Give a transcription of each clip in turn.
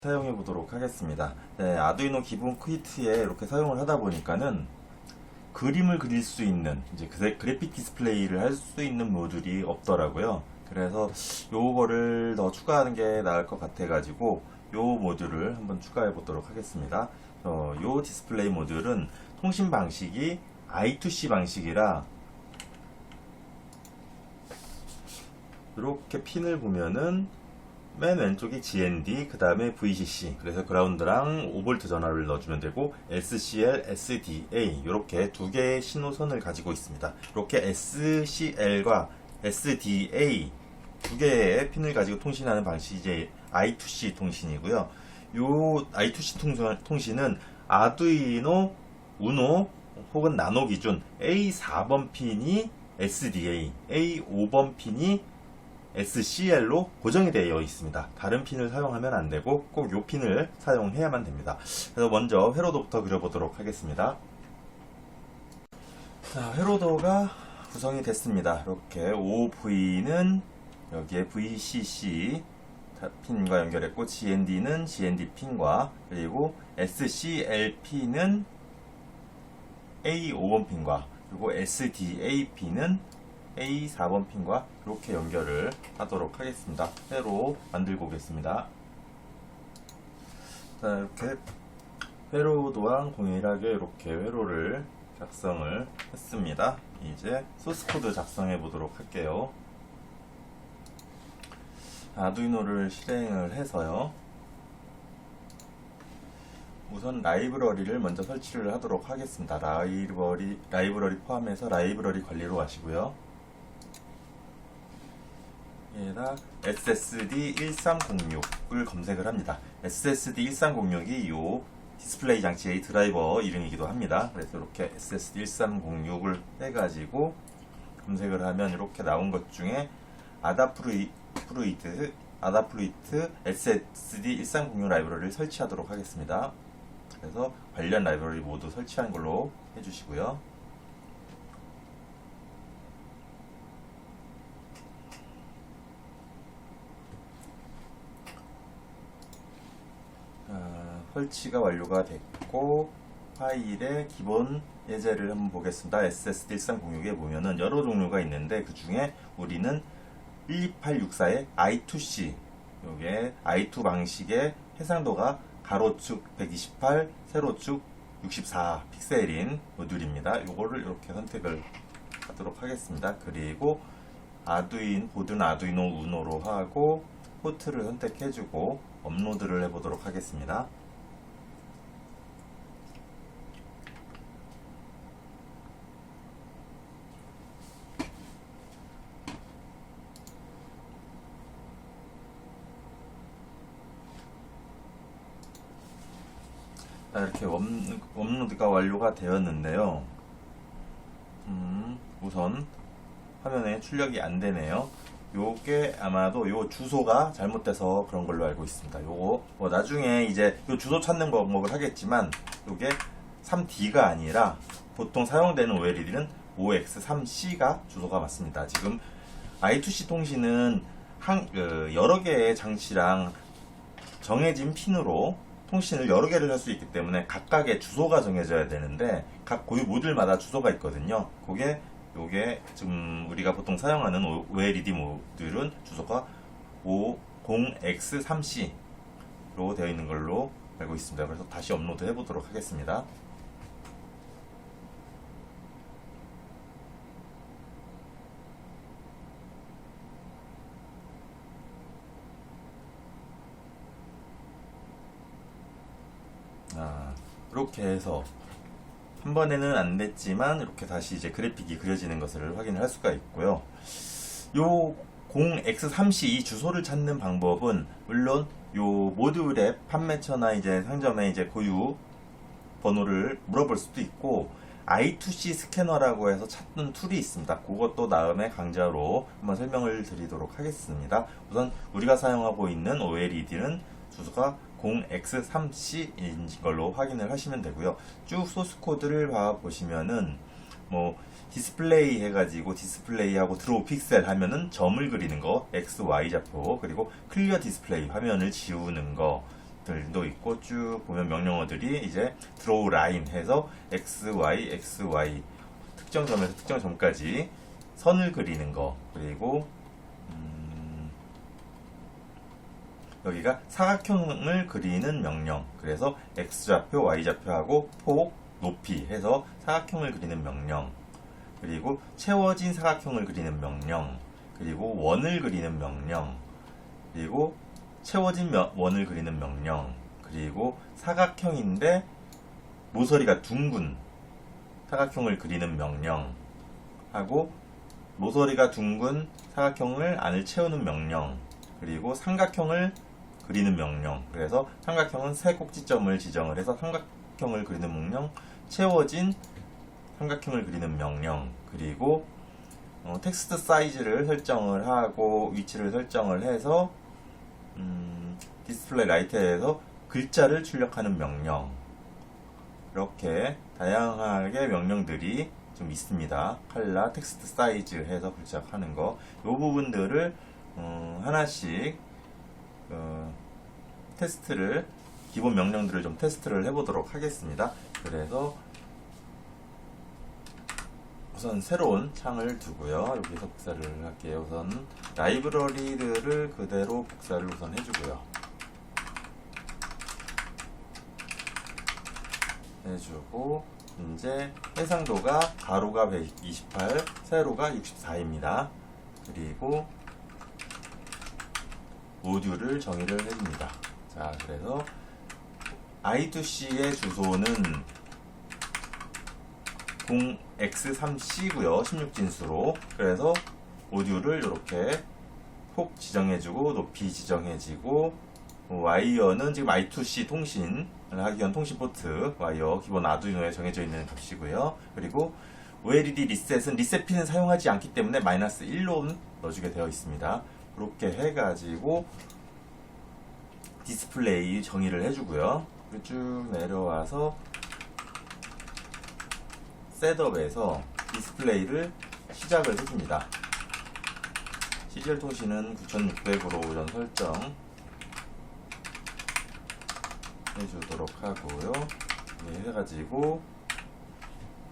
사용해 보도록 하겠습니다. 네, 아두이노 기본 퀴트에 이렇게 사용을 하다 보니까는 그림을 그릴 수 있는 이제 그래픽 디스플레이를 할 수 있는 모듈이 없더라고요. 그래서 요거를 더 추가하는 게 나을 것 같아 가지고 요 모듈을 한번 추가해 보도록 하겠습니다. 요 디스플레이 모듈은 통신 방식이 I2C 방식이라 이렇게 핀을 보면은 맨 왼쪽이 GND, 그 다음에 VCC, 그래서 그라운드랑 5V 전압을 넣어주면 되고, SCL, SDA, 이렇게 두 개의 신호선을 가지고 있습니다. 이렇게 SCL과 SDA 두 개의 핀을 가지고 통신하는 방식이 이제 I2C 통신이고요. 요 I2C 통신은 아두이노, 우노, 혹은 나노 기준 A4번 핀이 SDA, A5번 핀이 SCL로 고정이 되어 있습니다. 다른 핀을 사용하면 안 되고 꼭 이 핀을 사용해야만 됩니다. 그래서 먼저 회로도부터 그려보도록 하겠습니다. 자, 회로도가 구성이 됐습니다. 이렇게 OV는 여기에 VCC 핀과 연결했고, GND는 GND 핀과, 그리고 SCLP는 A5번 핀과, 그리고 SDAP는 A4번 핀과 이렇게 연결을 하도록 하겠습니다. 회로 만들고 오겠습니다. 자, 이렇게 회로도랑 동일하게 이렇게 회로를 작성을 했습니다. 이제 소스코드 작성해 보도록 할게요. 아두이노를 실행을 해서요. 우선 라이브러리를 먼저 설치를 하도록 하겠습니다. 라이브러리 포함해서 라이브러리 관리로 가시고요. 얘가 SSD1306을 검색을 합니다. SSD1306이 요 디스플레이 장치의 드라이버 이름이기도 합니다. 그래서 이렇게 SSD1306을 해가지고 검색을 하면 이렇게 나온 것 중에 아다프루이트 SSD1306 라이브러리를 설치하도록 하겠습니다. 그래서 관련 라이브러리 모두 설치한 걸로 해주시고요. 설치가 완료가 됐고, 파일의 기본 예제를 한번 보겠습니다. SSD1306에 보면은 여러 종류가 있는데 그 중에 우리는 12864의 I2C, 요게 I2 방식의 해상도가 가로축 128, 세로축 64 픽셀인 모듈입니다. 요거를 이렇게 선택을 하도록 하겠습니다. 그리고 보드는 아두이노 우노로 하고 포트를 선택해주고 업로드를 해보도록 하겠습니다. 이렇게 업로드가 완료가 되었는데요. 우선 화면에 출력이 안 되네요. 요게 아마도 요 주소가 잘못돼서 그런 걸로 알고 있습니다. 요거 나중에 이제 요 주소 찾는 방법을 하겠지만, 요게 3D가 아니라 보통 사용되는 OLED는 OX3C가 주소가 맞습니다. 지금 I2C 통신은 여러 개의 장치랑 정해진 핀으로 통신을 여러 개를 할 수 있기 때문에 각각의 주소가 정해져야 되는데, 각 고유 모듈마다 주소가 있거든요. 요게 지금 우리가 보통 사용하는 OLED 모듈은 주소가 50X3C로 되어 있는 걸로 알고 있습니다. 그래서 다시 업로드 해보도록 하겠습니다. 이렇게 해서 한 번에는 안 됐지만 이렇게 다시 이제 그래픽이 그려지는 것을 확인을 할 수가 있고요. 요 0x3c 이 주소를 찾는 방법은 물론 요 모듈의 판매처나 이제 상점에 이제 고유 번호를 물어볼 수도 있고, I2C 스캐너라고 해서 찾는 툴이 있습니다. 그것도 다음에 강좌로 한번 설명을 드리도록 하겠습니다. 우선 우리가 사용하고 있는 OLED는 주소가 0x3c인 걸로 확인을 하시면 되고요. 쭉 소스 코드를 봐보시면은 디스플레이 해가지고 디스플레이하고 드로우 픽셀 하면은 점을 그리는 거, X, Y 좌표, 그리고 클리어 디스플레이 화면을 지우는 거, 명령어들도 있고 쭉 보면 명령어들이 이제 draw line 해서 x, y, x, y 특정 점에서 특정 점까지 선을 그리는 거, 그리고 여기가 사각형을 그리는 명령, 그래서 x좌표, y좌표하고 폭, 높이 해서 사각형을 그리는 명령, 그리고 채워진 사각형을 그리는 명령, 그리고 원을 그리는 명령, 그리고 채워진 원을 그리는 명령, 그리고 사각형인데 모서리가 둥근 사각형을 그리는 명령 하고, 모서리가 둥근 사각형을 안을 채우는 명령, 그리고 삼각형을 그리는 명령, 그래서 삼각형은 세 꼭지점을 지정을 해서 삼각형을 그리는 명령, 채워진 삼각형을 그리는 명령, 그리고 텍스트 사이즈를 설정을 하고 위치를 설정을 해서 디스플레이 라이트에서 글자를 출력하는 명령, 이렇게 다양하게 명령들이 좀 있습니다. 컬러, 텍스트 사이즈 해서 불착하는 거, 이 부분들을 하나씩 테스트를, 기본 명령들을 좀 테스트를 해보도록 하겠습니다. 그래서 우선 새로운 창을 두고요. 여기서 복사를 할게요. 우선 라이브러리들을 그대로 복사를 우선 해주고요. 해주고, 이제 해상도가 가로가 128, 세로가 64입니다. 그리고 모듈을 정의를 해줍니다. 자, 그래서 I2C의 주소는 0x3c고요. 16진수로. 그래서 모듈을 이렇게 폭 지정해주고 높이 지정해지고, 와이어는 지금 I2C 통신을 하기 위한 통신 포트 와이어 기본 아두이노에 정해져 있는 값이고요. 그리고 OLED 리셋은 리셋 핀은 사용하지 않기 때문에 마이너스 1로 넣어주게 되어 있습니다. 이렇게 해가지고 디스플레이 정의를 해주고요. 쭉 내려와서 셋업에서 디스플레이를 시작을 해줍니다. CGL 통신은 9600으로 우선 설정 해주도록 하고요. 네, 해가지고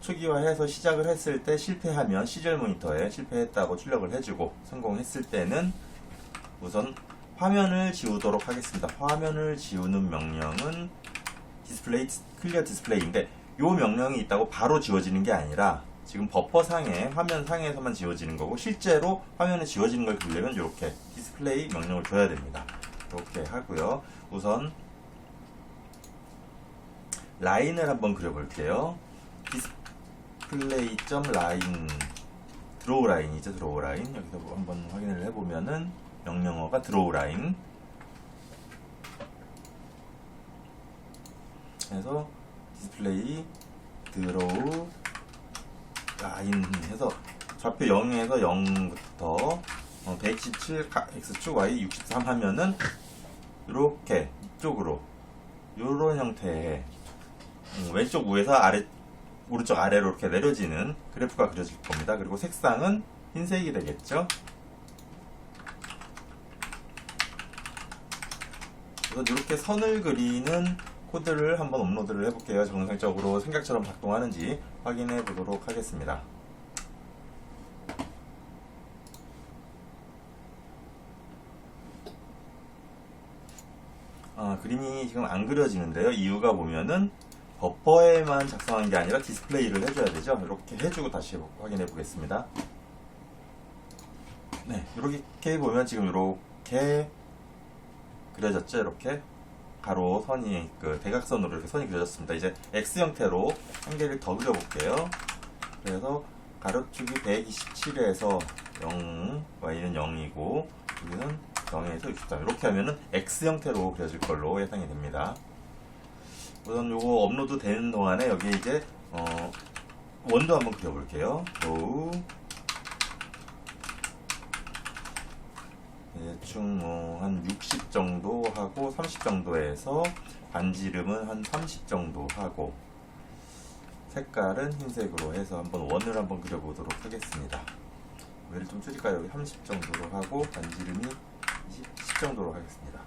초기화해서 시작을 했을 때 실패하면 CGL 모니터에 실패했다고 출력을 해주고, 성공했을 때는 우선 화면을 지우도록 하겠습니다. 화면을 지우는 명령은 디스플레이 클리어 디스플레이인데, 이 명령이 있다고 바로 지워지는 게 아니라 지금 버퍼 상에 화면 상에서만 지워지는 거고, 실제로 화면에 지워지는 걸 그리려면 이렇게 디스플레이 명령을 줘야 됩니다. 이렇게 하고요. 우선 라인을 한번 그려볼게요. 디스플레이 점 라인, 드로우 라인이죠. 드로우 라인. 여기서 한번 확인을 해보면은 명령어가 드로우 라인 해서 디스플레이 드로우 라인 해서 좌표 0에서 0부터 117 X축 Y 63 하면은 이렇게 이쪽으로 이런 형태의 왼쪽 위에서 오른쪽 아래로 이렇게 내려지는 그래프가 그려질 겁니다. 그리고 색상은 흰색이 되겠죠. 그래서 이렇게 선을 그리는 코드를 한번 업로드를 해볼게요. 정상적으로 생각처럼 작동하는지 확인해 보도록 하겠습니다. 그림이 지금 안 그려지는데요. 이유가 보면은 버퍼에만 작성한 게 아니라 디스플레이를 해줘야 되죠. 이렇게 해주고 다시 확인해 보겠습니다. 네, 이렇게 보면 지금 이렇게 그려졌죠. 이렇게 가로 선이 대각선으로 이렇게 선이 그려졌습니다. 이제 X 형태로 한 개를 더 그려볼게요. 그래서 가로축이 127에서 0, Y는 0이고 여기는 0에서 63. 이렇게 하면은 X 형태로 그려질 걸로 예상이 됩니다. 우선 요거 업로드 되는 동안에 여기에 이제 원도 한번 그려볼게요. 대충 한 60 정도 하고 30 정도에서 반지름은 한 30 정도 하고 색깔은 흰색으로 해서 한번 원을 한번 그려보도록 하겠습니다. 얘를 좀 줄일까요? 여기 30 정도로 하고 반지름이 10 정도로 하겠습니다.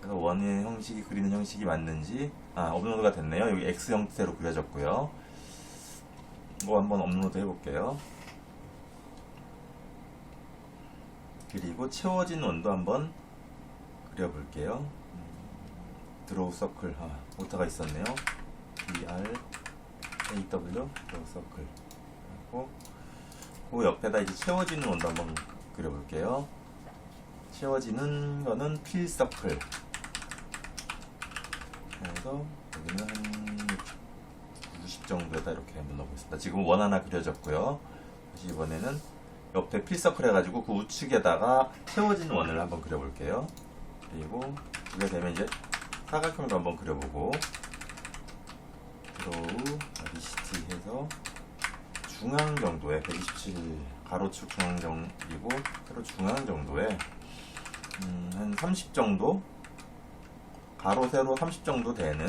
그래서 원의 형식이 그리는 형식이 맞는지 업로드가 됐네요. 여기 X 형태로 그려졌고요. 이거 한번 업로드 해볼게요. 그리고 채워진 원도 한번 그려볼게요. 드로우 서클 오타가 있었네요. DRAW 드로우 서클 하고 그 옆에다 이제 채워지는 원도 한번 그려볼게요. 채워지는 거는 필 서클. 그래서 여기는 한 90 정도에다 이렇게 한번 넣어보겠습니다. 지금 원 하나 그려졌고요. 다시 이번에는 옆에 필 서클 해가지고 그 우측에다가 채워진 원을 한번 그려볼게요. 그리고 그게 되면 이제 사각형도 한번 그려보고 드로우 RCT 해서 중앙 정도에 127 가로축 중앙 정도이고 세로 중앙 정도에 한 30 정도 가로 세로 30 정도 되는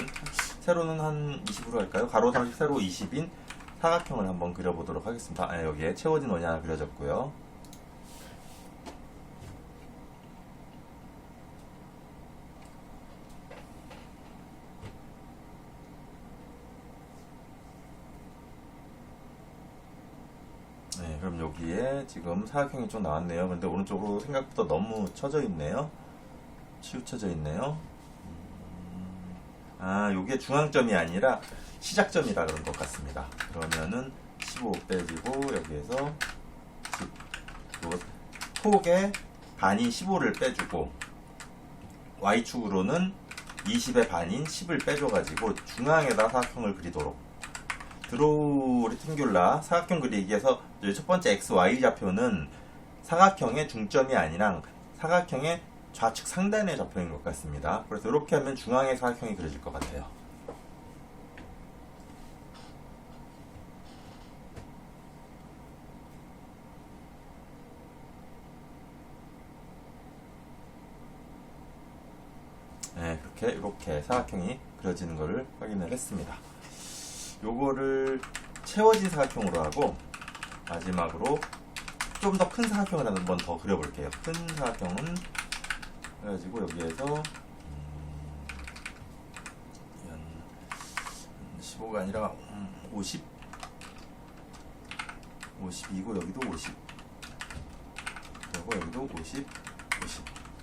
세로는 한 20으로 할까요? 가로 30 세로 20인 사각형을 한번 그려보도록 하겠습니다. 여기에 채워진 원이 하나 그려졌고요. 그럼 여기에 지금 사각형이 좀 나왔네요. 근데 오른쪽으로 생각보다 너무 쳐져 있네요. 치우쳐져 있네요. 요게 중앙점이 아니라 시작점이라 그런 것 같습니다. 그러면은 15 빼지고 여기에서 폭의 반인 15를 빼주고 Y축으로는 20의 반인 10을 빼줘가지고 중앙에다 사각형을 그리도록 드로우 레팅귤라 사각형 그리기에서 첫 번째 XY 좌표는 사각형의 중점이 아니라 사각형의 좌측 상단의 좌표인 것 같습니다. 그래서 이렇게 하면 중앙의 사각형이 그려질 것 같아요. 이렇게 사각형이 그려지는 것을 확인을 했습니다. 요거를 채워진 사각형으로 하고 마지막으로 좀 더 큰 사각형을 한번 더 그려볼게요. 큰 사각형은 해가지고 여기에서 15가 아니라 50 50이고 여기도 50 그리고 여기도 50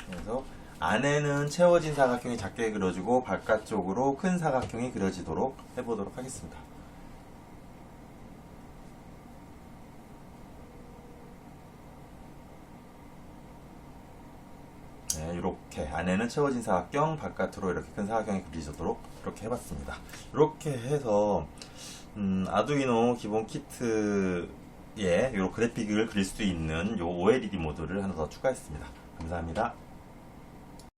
그래서 안에는 채워진 사각형이 작게 그려지고 바깥쪽으로 큰 사각형이 그려지도록 해보도록 하겠습니다. 이렇게 안에는 채워진 사각형, 바깥으로 이렇게 큰 사각형이 그려지도록 이렇게 해봤습니다. 이렇게 해서 아두이노 기본 키트에 이 그래픽을 그릴 수 있는 요 OLED 모드를 하나 더 추가했습니다. 감사합니다.